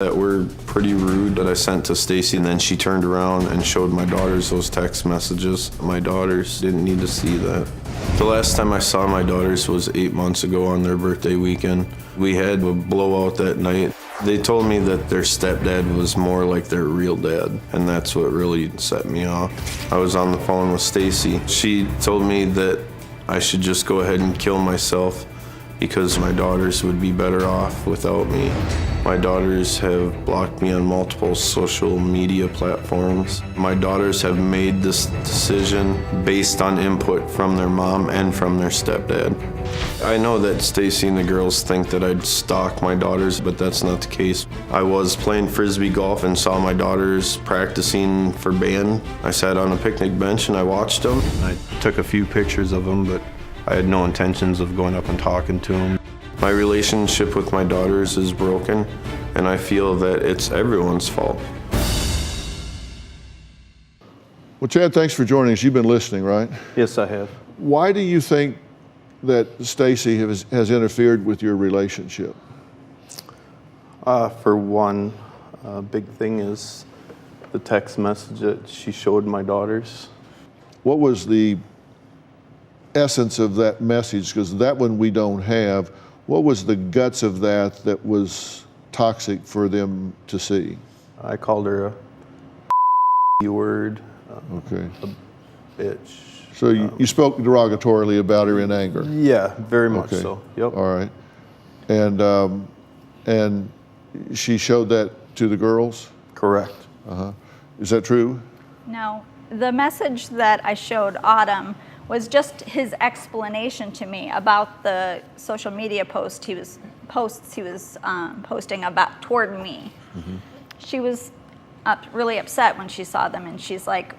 that were pretty rude that I sent to Stacy, and then she turned around and showed my daughters those text messages. My daughters didn't need to see that. The last time I saw my daughters was 8 months ago on their birthday weekend. We had a blowout that night. They told me that their stepdad was more like their real dad, and that's what really set me off. I was on the phone with Stacy. She told me that I should just go ahead and kill myself because my daughters would be better off without me. My daughters have blocked me on multiple social media platforms. My daughters have made this decision based on input from their mom and from their stepdad. I know that Stacy and the girls think that I'd stalk my daughters, but that's not the case. I was playing frisbee golf and saw my daughters practicing for band. I sat on a picnic bench and I watched them. I took a few pictures of them, but I had no intentions of going up and talking to them. My relationship with my daughters is broken, and I feel that it's everyone's fault. Well, Chad, thanks for joining us. You've been listening, right? Yes, I have. Why do you think that Stacy has interfered with your relationship? For one, big thing is the text message that she showed my daughters. What was the essence of that message? Because that one we don't have. What was the guts of that was toxic for them to see? I called her a word, okay. A bitch. So you spoke derogatorily about her in anger? Yeah, very much okay. so. Yep. All right. And she showed that to the girls? Correct. Uh-huh. Is that true? No. The message that I showed Autumn was just his explanation to me about the social media posts he was posting about toward me. Mm-hmm. She was really upset when she saw them, and she's like,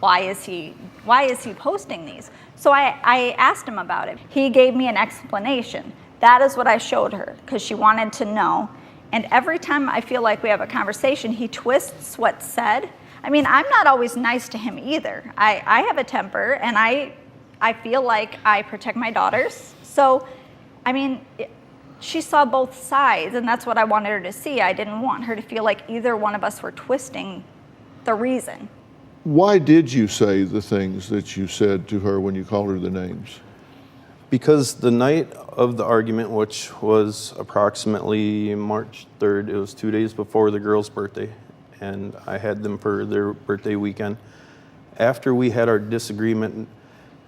why is he posting these? So I asked him about it. He gave me an explanation. That is what I showed her, because she wanted to know. And every time I feel like we have a conversation, he twists what's said. I mean, I'm not always nice to him either. I have a temper, and I feel like I protect my daughters. So, I mean, she saw both sides, and that's what I wanted her to see. I didn't want her to feel like either one of us were twisting the reason. Why did you say the things that you said to her when you called her the names? Because the night of the argument, which was approximately March 3rd, it was 2 days before the girls' birthday, and I had them for their birthday weekend. After we had our disagreement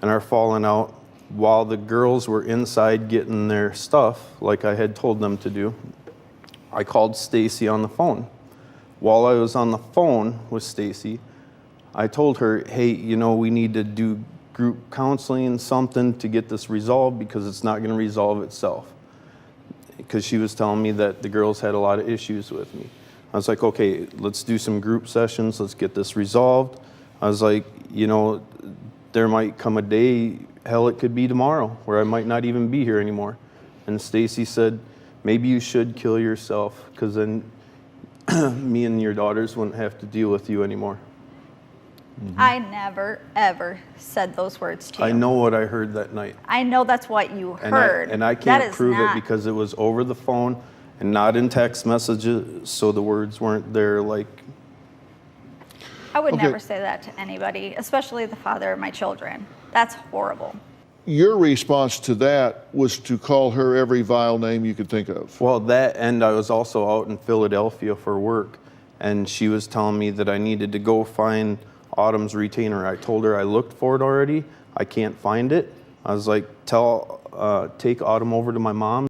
and our falling out, while the girls were inside getting their stuff, like I had told them to do, I called Stacy on the phone. While I was on the phone with Stacy, I told her, hey, you know, we need to do group counseling, something to get this resolved, because it's not going to resolve itself. Because she was telling me that the girls had a lot of issues with me. I was like, okay, let's do some group sessions, let's get this resolved. I was like, you know, there might come a day, hell, it could be tomorrow, where I might not even be here anymore. And Stacy said, maybe you should kill yourself, because then me and your daughters wouldn't have to deal with you anymore. Mm-hmm. I never, ever said those words to you. I know what I heard that night. I know that's what you heard. And I can't prove it because it was over the phone and not in text messages, so the words weren't there like... I would never say that to anybody, especially the father of my children. That's horrible. Your response to that was to call her every vile name you could think of. Well, that, and I was also out in Philadelphia for work, and she was telling me that I needed to go find Autumn's retainer. I told her I looked for it already. I can't find it. I was like, take Autumn over to my mom.